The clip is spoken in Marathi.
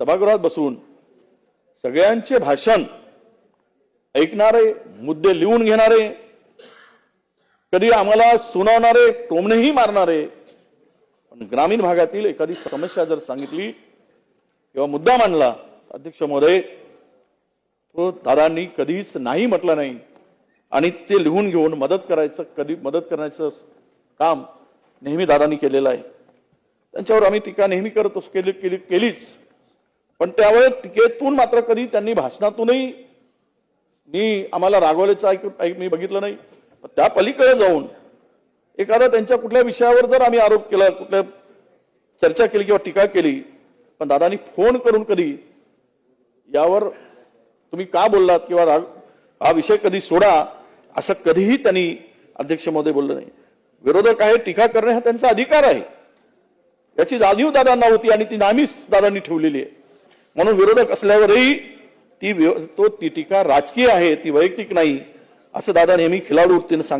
सभागृहात बसून सगळ्यांचे भाषण ऐकणारे, मुद्दे लिहून घेणारे, कधी आम्हाला सुनावणारे, टोमणेही मारणारे, पण ग्रामीण भागातील एखादी समस्या जर सांगितली किंवा मुद्दा मांडला, अध्यक्ष महोदय, तो दादांनी कधीच नाही म्हटलं नाही आणि ते लिहून घेऊन मदत करण्याचं काम नेहमी दादांनी केलेलं आहे. त्यांच्यावर आम्ही टीका नेहमी करत केलीच, पण त्यावेळेस टीकेतून मात्र कधी त्यांनी भाषणातूनही आम्हाला रागवल्याचं मी बघितलं नाही. त्या पलीकडे जाऊन एखादा त्यांच्या कुठल्या विषयावर जर आम्ही आरोप केला, कुठल्या चर्चा केली किंवा टीका केली, पण दादांनी फोन करून कधी यावर तुम्ही का बोललात किंवा हा विषय कधी सोडा असं कधीही त्यांनी अध्यक्ष महोदय बोललं नाही. विरोधक आहे, टीका करणे हा त्यांचा अधिकार आहे, याची जाणीव दादांना होती आणि ती नेहमीच दादांनी ठेवलेली आहे. म्हणून विरोधक असल्यावरही ती टीका राजकीय आहे, ती वैयक्तिक नाही असं दादा नेहमी खिलाडू वृत्तीने सांगतात.